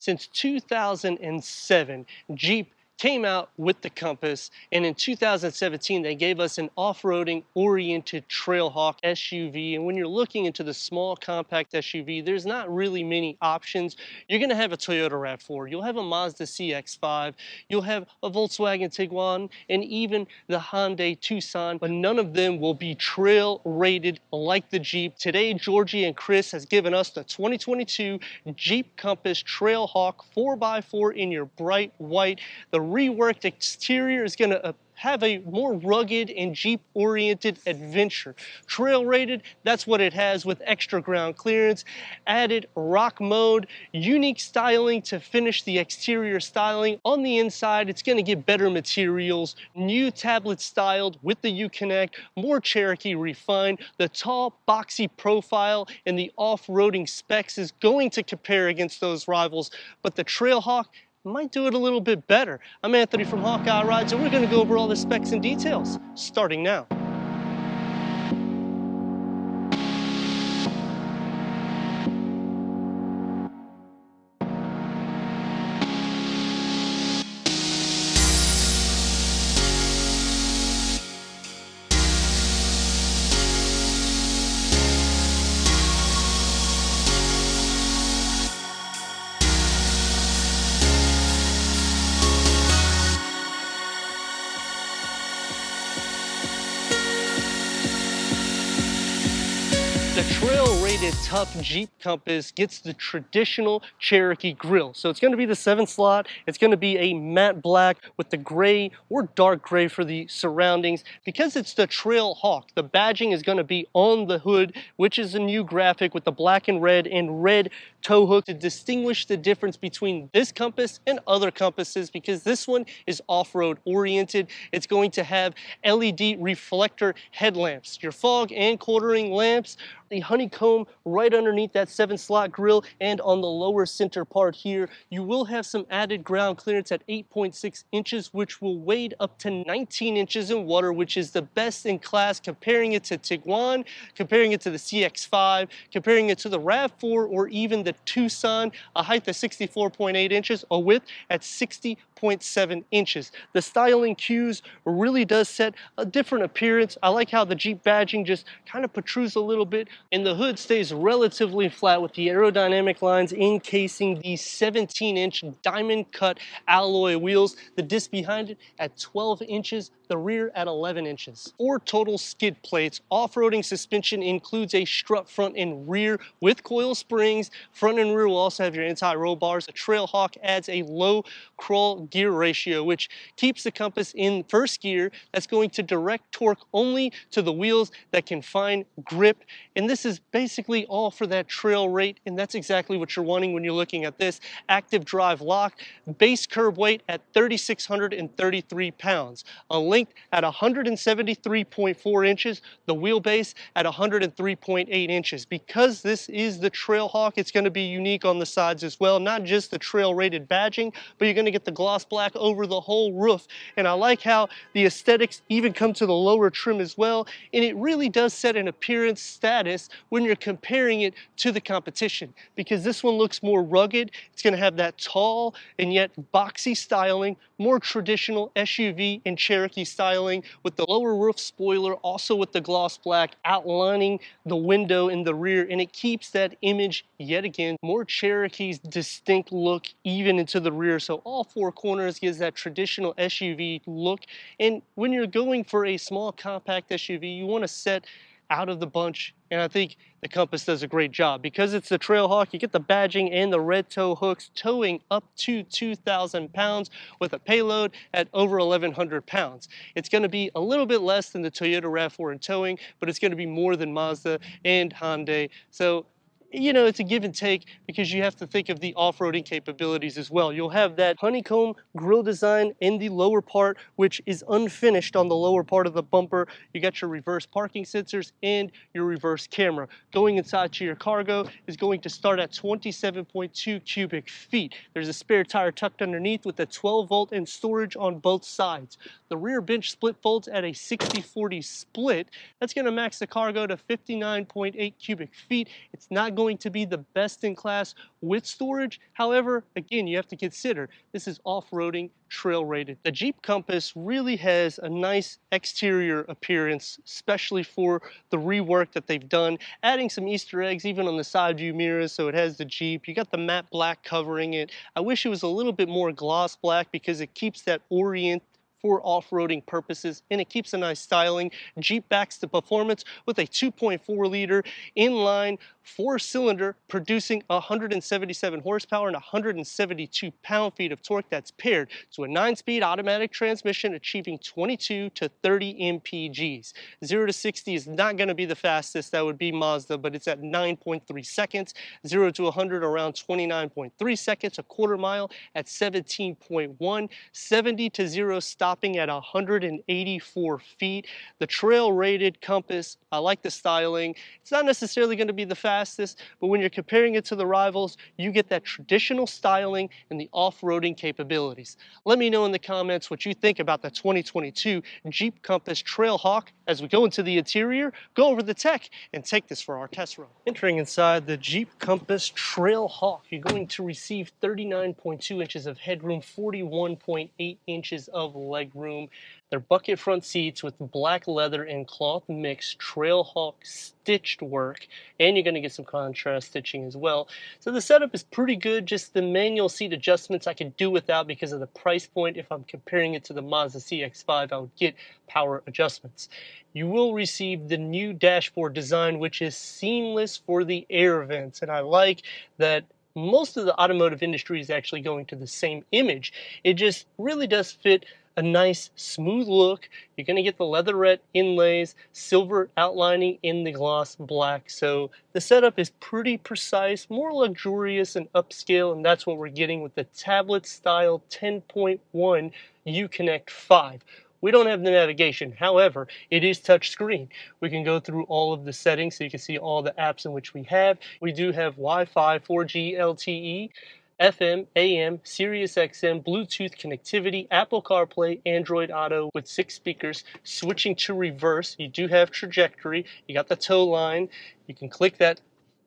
Since 2007, Jeep came out with the Compass, and in 2017 they gave us an off-roading oriented Trailhawk SUV. And when you're looking into the small compact SUV, there's not really many options. You're going to have a Toyota RAV4, you'll have a Mazda CX-5, you'll have a Volkswagen Tiguan, and even the Hyundai Tucson, but none of them will be trail rated like the Jeep. Today, Georgie and Chris has given us the 2022 Jeep Compass Trailhawk 4x4 in your bright white. The reworked exterior is going to have a more rugged and Jeep-oriented adventure. Trail rated, that's what it has, with extra ground clearance, added rock mode, unique styling to finish the exterior styling. On the inside, it's going to get better materials, new tablet styled with the Uconnect, more Cherokee refined. The tall, boxy profile and the off-roading specs is going to compare against those rivals, but the Trailhawk might do it a little bit better. I'm Anthony from Hawkeye Rides, and we're going to go over all the specs and details, starting now. The trail-rated tough Jeep Compass gets the traditional Cherokee grille. So it's going to be the 7-slot. It's going to be a matte black with the gray or dark gray for the surroundings. Because it's the Trailhawk, the badging is going to be on the hood, which is a new graphic with the black and red tow hook to distinguish the difference between this Compass and other Compasses, because this one is off-road oriented. It's going to have LED reflector headlamps, your fog and quartering lamps, the honeycomb right underneath that 7-slot grille, and on the lower center part here, you will have some added ground clearance at 8.6 inches, which will wade up to 19 inches in water, which is the best in class, comparing it to Tiguan, comparing it to the CX-5, comparing it to the RAV4, or even the Tucson, a height of 64.8 inches, a width at 60.7 inches. The styling cues really does set a different appearance. I like how the Jeep badging just kind of protrudes a little bit, and the hood stays relatively flat with the aerodynamic lines encasing the 17-inch diamond cut alloy wheels. The disc behind it at 12 inches, the rear at 11 inches. 4 total skid plates. Off-roading suspension includes a strut front and rear with coil springs. Front and rear will also have your anti-roll bars. The Trailhawk adds a low crawl gear ratio, which keeps the Compass in first gear. That's going to direct torque only to the wheels that can find grip. And this is basically all for that trail rate, and that's exactly what you're wanting when you're looking at this. Active drive lock, base curb weight at 3,633 pounds, a length at 173.4 inches, the wheelbase at 103.8 inches. Because this is the Trailhawk, it's going to be unique on the sides as well, not just the trail rated badging, but you're going to get the gloss black over the whole roof. And I like how the aesthetics even come to the lower trim as well, and it really does set an appearance status when you're comparing it to the competition, because this one looks more rugged. It's going to have that tall and yet boxy styling, more traditional SUV and Cherokee styling, with the lower roof spoiler also with the gloss black outlining the window in the rear, and it keeps that image yet again more Cherokee's distinct look even into the rear. So all 4 corners gives that traditional SUV look, and when you're going for a small compact SUV, you want to set out of the bunch, and I think the Compass does a great job. Because it's the Trailhawk, you get the badging and the red tow hooks, towing up to 2,000 pounds with a payload at over 1,100 pounds. It's going to be a little bit less than the Toyota RAV4 in towing, but it's going to be more than Mazda and Hyundai. So, you know, it's a give and take, because you have to think of the off-roading capabilities as well. You'll have that honeycomb grille design in the lower part, which is unfinished on the lower part of the bumper. You got your reverse parking sensors and your reverse camera. Going inside to your cargo is going to start at 27.2 cubic feet. There's a spare tire tucked underneath with a 12-volt and storage on both sides. The rear bench split folds at a 60-40 split. That's going to max the cargo to 59.8 cubic feet. It's not going going to be the best in class with storage. However, again, you have to consider this is off-roading, trail rated. The Jeep Compass really has a nice exterior appearance, especially for the rework that they've done, adding some Easter eggs even on the side view mirrors. So it has the Jeep, you got the matte black covering it. I wish it was a little bit more gloss black because it keeps that orient for off-roading purposes, and it keeps a nice styling. Jeep backs the performance with a 2.4 liter inline 4-cylinder producing 177 horsepower and 172 pound-feet of torque. That's paired to a 9-speed automatic transmission achieving 22 to 30 mpgs. 0 to 60 is not going to be the fastest, that would be Mazda, but it's at 9.3 seconds. 0 to 100 around 29.3 seconds. A quarter mile at 17.1. 70 to 0 stopping at 184 feet. The trail rated Compass, I like the styling. It's not necessarily going to be the fastest, but when you're comparing it to the rivals, you get that traditional styling and the off-roading capabilities. Let me know in the comments what you think about the 2022 Jeep Compass Trailhawk. As we go into the interior, go over the tech, and take this for our test run. Entering inside the Jeep Compass Trailhawk, you're going to receive 39.2 inches of headroom, 41.8 inches of legroom. They're bucket front seats with black leather and cloth mix Trailhawk stitched work, and you're going to get some contrast stitching as well. So the setup is pretty good. Just the manual seat adjustments I could do without because of the price point. If I'm comparing it to the Mazda CX-5, I would get power adjustments. You will receive the new dashboard design, which is seamless for the air vents, and I like that most of the automotive industry is actually going to the same image. It just really does fit a nice smooth look. You're going to get the leatherette inlays, silver outlining in the gloss black. So the setup is pretty precise, more luxurious and upscale, and that's what we're getting with the tablet style 10.1 Uconnect 5. We don't have the navigation, however, it is touchscreen. We can go through all of the settings so you can see all the apps in which we have. We do have Wi-Fi, 4G LTE, FM, AM, Sirius XM, Bluetooth connectivity, Apple CarPlay, Android Auto with 6 speakers. Switching to reverse, you do have trajectory. You got the tow line. You can click that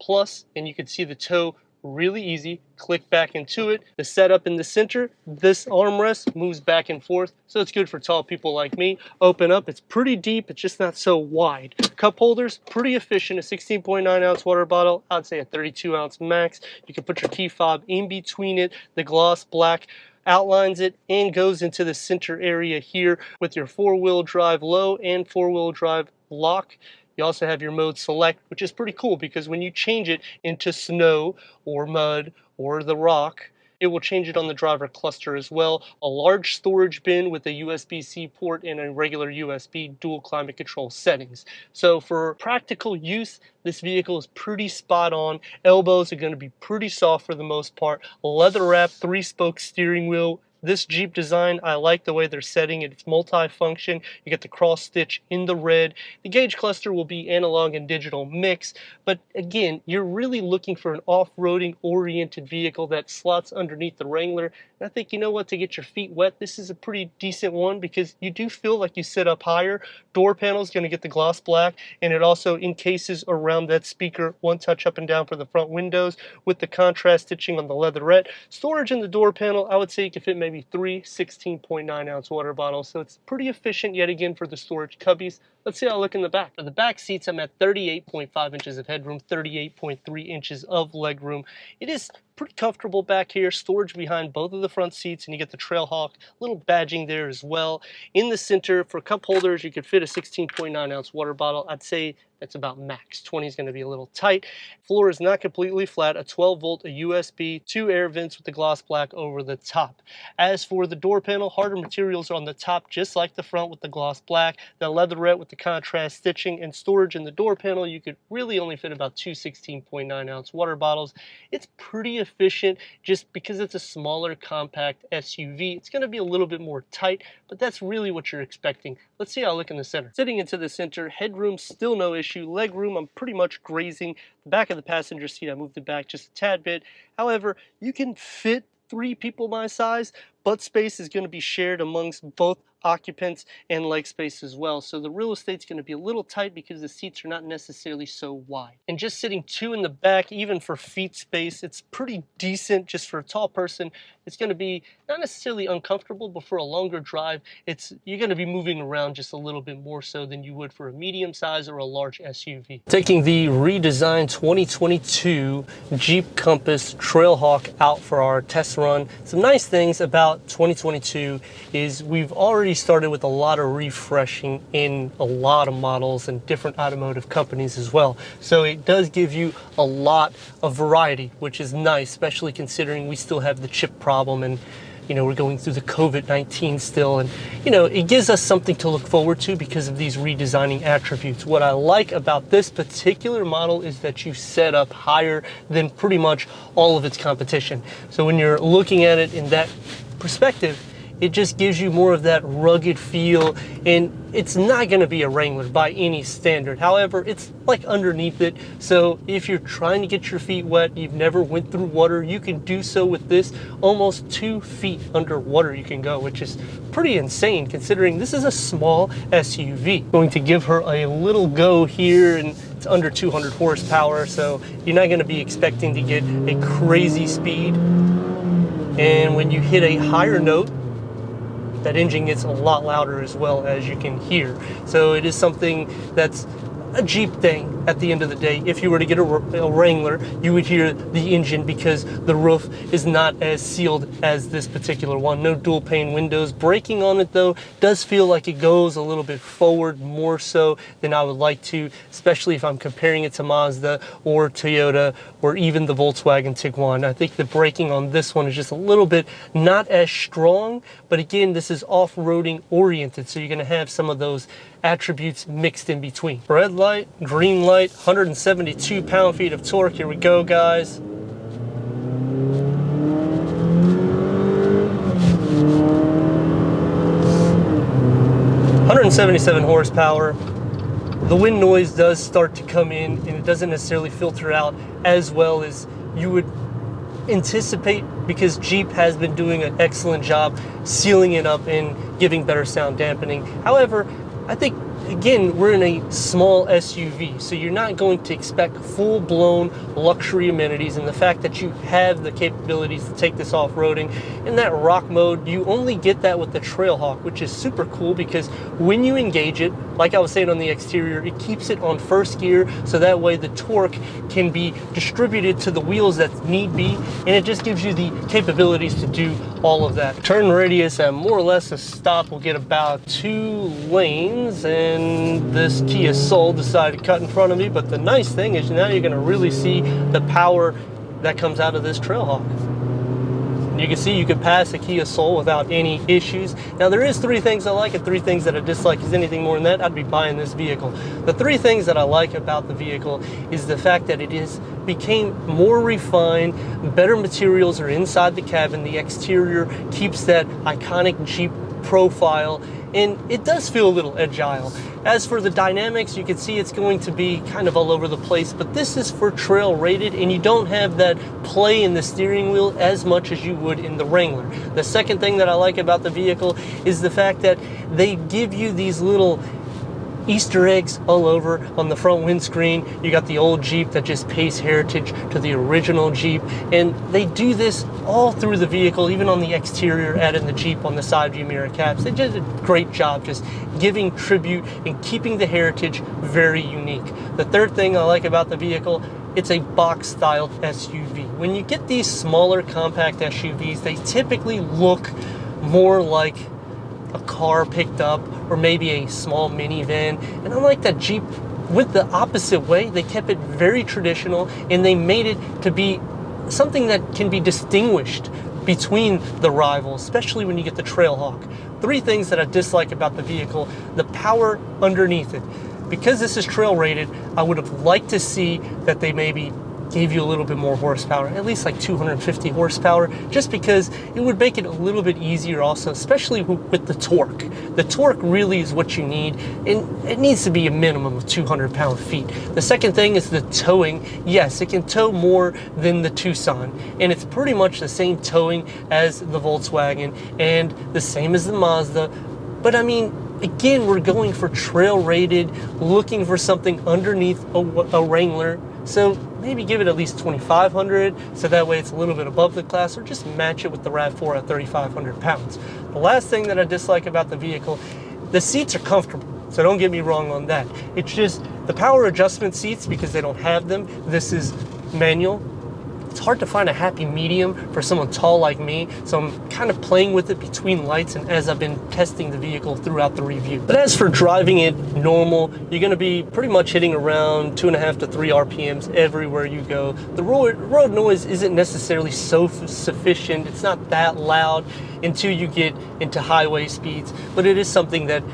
plus and you can see the tow really easy. Click back into it. The setup in the center, this armrest moves back and forth, so it's good for tall people like me. Open up, it's pretty deep, it's just not so wide. Cup holders, pretty efficient. A 16.9 ounce water bottle, I'd say a 32 ounce max. You can put your key fob in between it. The gloss black outlines it and goes into the center area here with your 4-wheel drive low and 4-wheel drive lock. You also have your mode select, which is pretty cool because when you change it into snow or mud or the rock, it will change it on the driver cluster as well. A large storage bin with a USB-C port and a regular USB dual climate control settings. So for practical use, this vehicle is pretty spot on. Elbows are going to be pretty soft for the most part. Leather wrapped 3-spoke steering wheel. This Jeep design, I like the way they're setting it. It's multi-function. You get the cross stitch in the red. The gauge cluster will be analog and digital mix. But again, you're really looking for an off-roading oriented vehicle that slots underneath the Wrangler. And I think, you know what, to get your feet wet, this is a pretty decent one because you do feel like you sit up higher. Door panel is going to get the gloss black, and it also encases around that speaker, one touch up and down for the front windows with the contrast stitching on the leatherette. Storage in the door panel, I would say you can fit maybe 3 16.9 ounce water bottles, so it's pretty efficient yet again for the storage cubbies. Let's see how I look in the back. For the back seats, I'm at 38.5 inches of headroom, 38.3 inches of legroom. It is pretty comfortable back here. Storage behind both of the front seats, and you get the Trailhawk, little badging there as well. In the center, for cup holders, you could fit a 16.9 ounce water bottle. I'd say that's about max. 20 is going to be a little tight. Floor is not completely flat. A 12 volt, a USB, 2 air vents with the gloss black over the top. As for the door panel, harder materials are on the top, just like the front with the gloss black. The leatherette with the contrast stitching, and storage in the door panel, you could really only fit about 2 16.9 ounce water bottles. It's pretty efficient just because it's a smaller compact SUV. It's going to be a little bit more tight, but that's really what you're expecting. Let's see how I look in the center. Sitting into the center, headroom still no issue. Leg room, I'm pretty much grazing the back of the passenger seat. I moved it back just a tad bit. However, you can fit 3 people my size, butt space is going to be shared amongst both occupants and leg space as well. So the real estate's going to be a little tight because the seats are not necessarily so wide. And just sitting two in the back, even for feet space, it's pretty decent just for a tall person. It's going to be not necessarily uncomfortable, but for a longer drive, you're going to be moving around just a little bit more so than you would for a medium size or a large SUV. Taking the redesigned 2022 Jeep Compass Trailhawk out for our test run. Some nice things about 2022 is we've already started with a lot of refreshing in a lot of models and different automotive companies as well. So it does give you a lot of variety, which is nice, especially considering we still have the chip problem and we're going through the COVID-19 still, and it gives us something to look forward to because of these redesigning attributes. What I like about this particular model is that you set up higher than pretty much all of its competition. So when you're looking at it in that perspective, it just gives you more of that rugged feel, and it's not going to be a Wrangler by any standard. However, it's like underneath it, so if you're trying to get your feet wet, you've never went through water, you can do so with this. Almost 2 feet underwater you can go, which is pretty insane considering this is a small SUV. Going to give her a little go here, and it's under 200 horsepower, so you're not going to be expecting to get a crazy speed. And when you hit a higher note, that engine gets a lot louder as well, as you can hear. So it is something that's a Jeep thing at the end of the day. If you were to get a Wrangler, you would hear the engine because the roof is not as sealed as this particular one. No dual pane windows. Braking on it though does feel like it goes a little bit forward more so than I would like to, especially if I'm comparing it to Mazda or Toyota or even the Volkswagen Tiguan. I think the braking on this one is just a little bit not as strong, but again, this is off-roading oriented, so you're going to have some of those attributes mixed in between. Red light, green light, 172 pound-feet of torque. Here we go, guys. .177 horsepower. The wind noise does start to come in, and it doesn't necessarily filter out as well as you would anticipate, because Jeep has been doing an excellent job sealing it up and giving better sound dampening. However, I think, again, we're in a small SUV, so you're not going to expect full-blown luxury amenities, and the fact that you have the capabilities to take this off-roading in that rock mode, you only get that with the Trailhawk, which is super cool because when you engage it, like I was saying on the exterior, it keeps it on first gear, so that way the torque can be distributed to the wheels that need be, and it just gives you the capabilities to do all of that. Turn radius at more or less a stop will get about 2 lanes, and this Kia Soul decided to cut in front of me, but the nice thing is now you're going to really see the power that comes out of this Trailhawk. You can see you can pass a Kia Soul without any issues. Now there is 3 things I like and 3 things that I dislike. Is anything more than that, I'd be buying this vehicle. The 3 things that I like about the vehicle is the fact that became more refined, better materials are inside the cabin, the exterior keeps that iconic Jeep profile, and it does feel a little agile. As for the dynamics, you can see it's going to be kind of all over the place, but this is for trail rated, and you don't have that play in the steering wheel as much as you would in the Wrangler. The second thing that I like about the vehicle is the fact that they give you these little Easter eggs all over on the front windscreen. You got the old Jeep that just pays heritage to the original Jeep, and they do this all through the vehicle, even on the exterior, adding the Jeep on the side view mirror caps. They did a great job just giving tribute and keeping the heritage very unique. The third thing I like about the vehicle, it's a box-styled SUV. When you get these smaller compact SUVs, they typically look more like a car picked up or maybe a small minivan, and unlike that Jeep went the opposite way. They kept it very traditional, and they made it to be something that can be distinguished between the rivals, especially when you get the Trailhawk. 3 things that I dislike about the vehicle: the power underneath it. Because this is trail rated, I would have liked to see that they maybe gave you a little bit more horsepower, at least like 250 horsepower, just because it would make it a little bit easier also, especially with the torque. The torque really is what you need, and it needs to be a minimum of 200 pound-feet. The second thing is the towing. Yes, it can tow more than the Tucson, and it's pretty much the same towing as the Volkswagen and the same as the Mazda. But I mean, again, we're going for trail rated, looking for something underneath a Wrangler. So maybe give it at least 2,500, so that way it's a little bit above the class, or just match it with the RAV4 at 3,500 pounds. The last thing that I dislike about the vehicle, the seats are comfortable, so don't get me wrong on that. It's just the power adjustment seats, because they don't have them. This is manual. It's hard to find a happy medium for someone tall like me, so I'm kind of playing with it between lights and as I've been testing the vehicle throughout the review. But as for driving it normal, you're going to be pretty much hitting around 2.5 to 3 RPMs everywhere you go. The road noise isn't necessarily so sufficient. It's not that loud until you get into highway speeds, but it is something that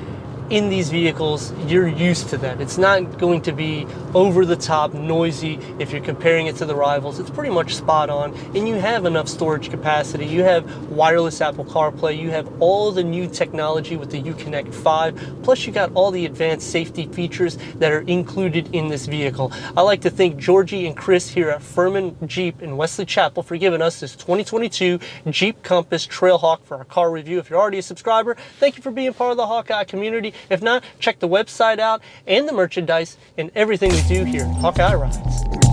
in these vehicles, you're used to that. It's not going to be over the top noisy if you're comparing it to the rivals. It's pretty much spot on, and you have enough storage capacity. You have wireless Apple CarPlay. You have all the new technology with the Uconnect 5, plus you got all the advanced safety features that are included in this vehicle. I like to thank Georgie and Chris here at Ferman Jeep in Wesley Chapel for giving us this 2022 Jeep Compass Trailhawk for our car review. If you're already a subscriber, thank you for being part of the Hawkeye community. If not, check the website out and the merchandise and everything we do here at Hawkeye Rides.